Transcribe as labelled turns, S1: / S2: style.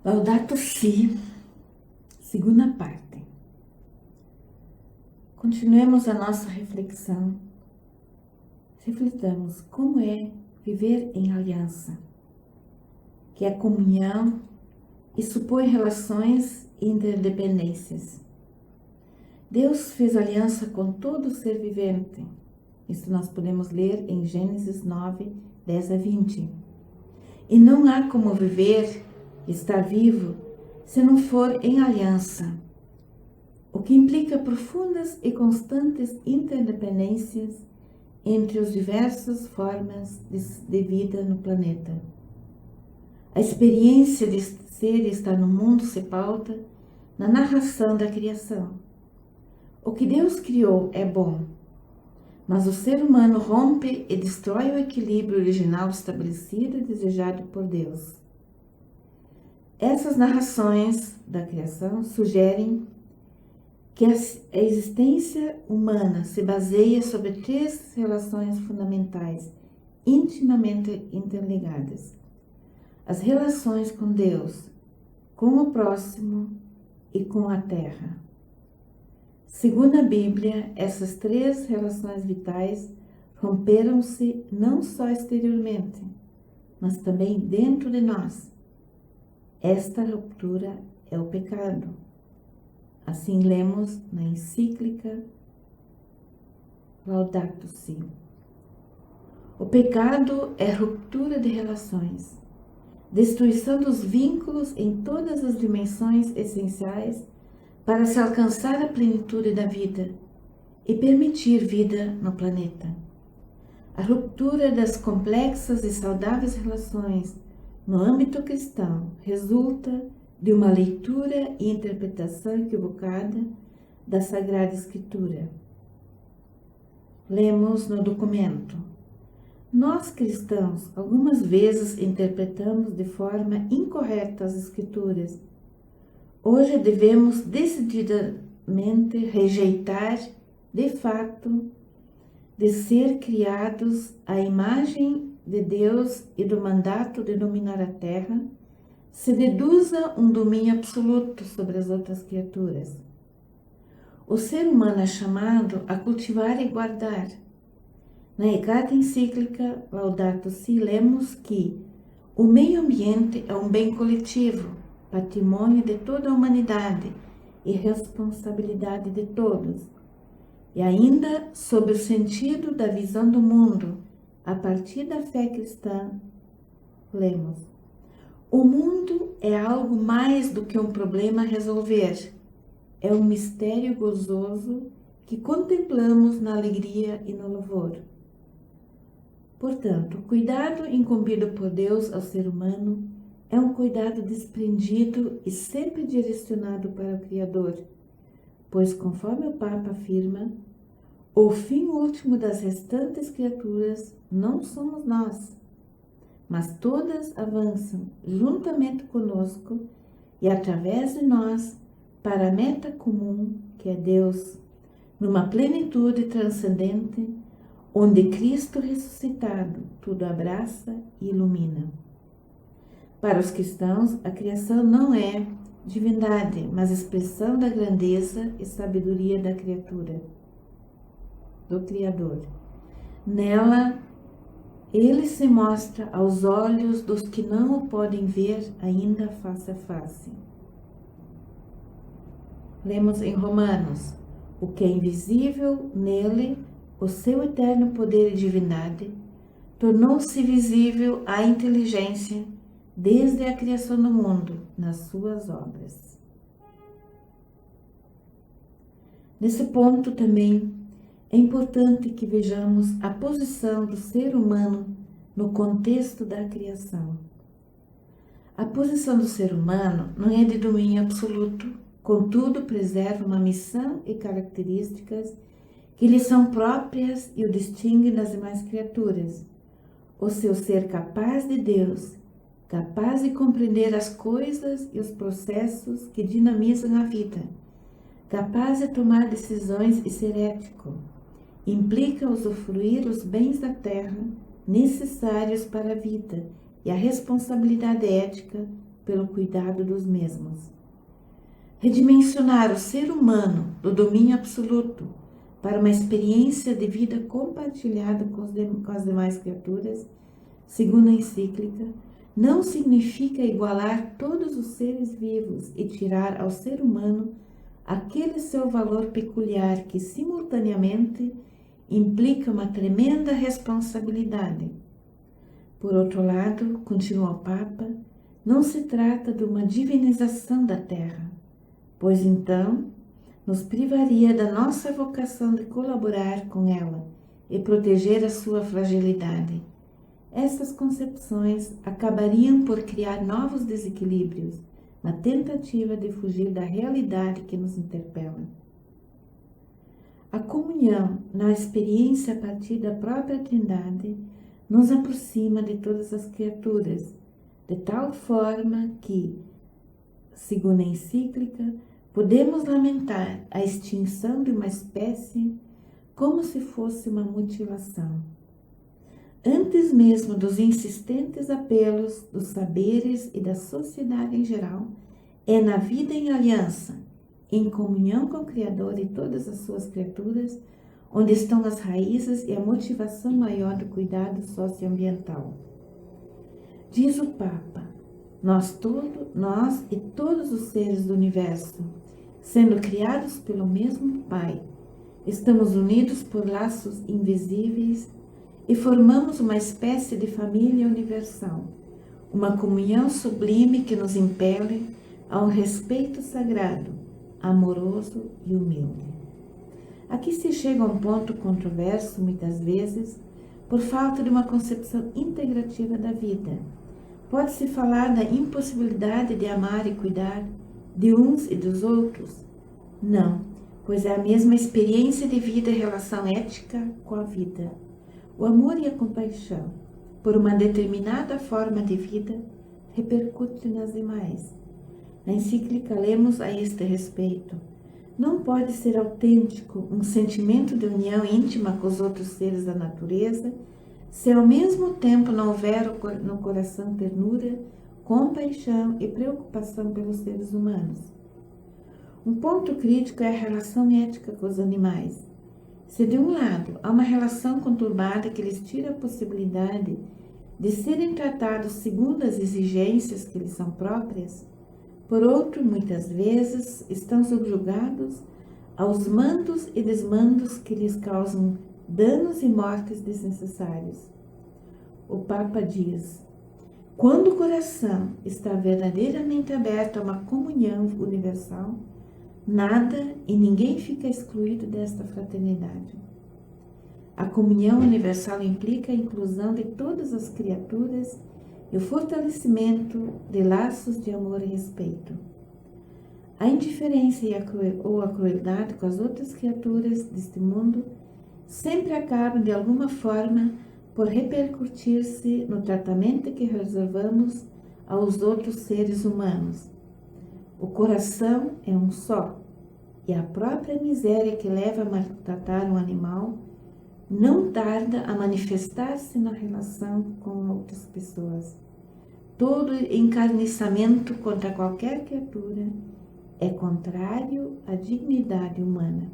S1: Laudato Si, segunda parte. Continuemos a nossa reflexão. Reflitamos como é viver em aliança, que é comunhão e supõe relações e interdependências. Deus fez aliança com todo ser vivente. Isso nós podemos ler em Gênesis 9, 10 a 20. E não há como viver, estar vivo, se não for em aliança, o que implica profundas e constantes interdependências entre as diversas formas de vida no planeta. A experiência de ser e estar no mundo se pauta na narração da criação. O que Deus criou é bom, mas o ser humano rompe e destrói o equilíbrio original estabelecido e desejado por Deus. Essas narrações da criação sugerem que a existência humana se baseia sobre três relações fundamentais, intimamente interligadas: as relações com Deus, com o próximo e com a terra. Segundo a Bíblia, essas três relações vitais romperam-se não só exteriormente, mas também dentro de nós. Esta ruptura é o pecado. Assim lemos na encíclica Laudato Si. O pecado é ruptura de relações, destruição dos vínculos em todas as dimensões essenciais para se alcançar a plenitude da vida e permitir vida no planeta. A ruptura das complexas e saudáveis relações no âmbito cristão resulta de uma leitura e interpretação equivocada da Sagrada Escritura. Lemos no documento: nós cristãos algumas vezes interpretamos de forma incorreta as Escrituras. Hoje devemos decididamente rejeitar, de fato, de ser criados à imagem de Deus e do mandato de dominar a terra, se deduza um domínio absoluto sobre as outras criaturas. O ser humano é chamado a cultivar e guardar. Na carta encíclica Laudato Si lemos que o meio ambiente é um bem coletivo, patrimônio de toda a humanidade e responsabilidade de todos. E ainda, sob o sentido da visão do mundo, a partir da fé cristã, lemos: o mundo é algo mais do que um problema a resolver. É um mistério gozoso que contemplamos na alegria e no louvor. Portanto, o cuidado incumbido por Deus ao ser humano é um cuidado desprendido e sempre direcionado para o Criador, pois, conforme o Papa afirma, o fim último das restantes criaturas não somos nós, mas todas avançam juntamente conosco e através de nós para a meta comum que é Deus, numa plenitude transcendente, onde Cristo ressuscitado tudo abraça e ilumina. Para os cristãos, a criação não é divindade, mas expressão da grandeza e sabedoria da criatura, do Criador. Nela, ele se mostra aos olhos dos que não o podem ver ainda face a face. Lemos em Romanos: o que é invisível nele, o seu eterno poder e divindade, tornou-se visível à inteligência desde a criação do mundo, nas suas obras. Nesse ponto também é importante que vejamos a posição do ser humano no contexto da criação. A posição do ser humano não é de domínio absoluto, contudo preserva uma missão e características que lhe são próprias e o distinguem das demais criaturas. O seu ser capaz de Deus, capaz de compreender as coisas e os processos que dinamizam a vida, capaz de tomar decisões e ser ético, implica usufruir os bens da terra necessários para a vida e a responsabilidade ética pelo cuidado dos mesmos. Redimensionar o ser humano do domínio absoluto para uma experiência de vida compartilhada com as demais criaturas, segundo a encíclica, não significa igualar todos os seres vivos e tirar ao ser humano aquele seu valor peculiar que, simultaneamente, implica uma tremenda responsabilidade. Por outro lado, continua o Papa, não se trata de uma divinização da Terra, pois então nos privaria da nossa vocação de colaborar com ela e proteger a sua fragilidade. Essas concepções acabariam por criar novos desequilíbrios na tentativa de fugir da realidade que nos interpela. A comunhão na experiência a partir da própria Trindade nos aproxima de todas as criaturas, de tal forma que, segundo a encíclica, podemos lamentar a extinção de uma espécie como se fosse uma mutilação. Antes mesmo dos insistentes apelos dos saberes e da sociedade em geral, é na vida em aliança, em comunhão com o Criador e todas as suas criaturas, onde estão as raízes e a motivação maior do cuidado socioambiental. Diz o Papa, nós e todos os seres do universo, sendo criados pelo mesmo Pai, estamos unidos por laços invisíveis e formamos uma espécie de família universal, uma comunhão sublime que nos impele a um respeito sagrado, amoroso e humilde. Aqui se chega a um ponto controverso, muitas vezes, por falta de uma concepção integrativa da vida. Pode-se falar da impossibilidade de amar e cuidar de uns e dos outros? Não, pois é a mesma experiência de vida e relação ética com a vida. O amor e a compaixão, por uma determinada forma de vida, repercute nas demais. Na encíclica lemos a este respeito: não pode ser autêntico um sentimento de união íntima com os outros seres da natureza, se ao mesmo tempo não houver no coração ternura, compaixão e preocupação pelos seres humanos. Um ponto crítico é a relação ética com os animais. Se de um lado há uma relação conturbada que lhes tira a possibilidade de serem tratados segundo as exigências que lhes são próprias, por outro, muitas vezes estão subjugados aos mandos e desmandos que lhes causam danos e mortes desnecessários. O Papa diz: quando o coração está verdadeiramente aberto a uma comunhão universal, nada e ninguém fica excluído desta fraternidade. A comunhão universal implica a inclusão de todas as criaturas e o fortalecimento de laços de amor e respeito. A indiferença ou a crueldade com as outras criaturas deste mundo sempre acabam de alguma forma por repercutir-se no tratamento que reservamos aos outros seres humanos. O coração é um só, e a própria miséria que leva a maltratar um animal não tarda a manifestar-se na relação com outras pessoas. Todo encarniçamento contra qualquer criatura é contrário à dignidade humana.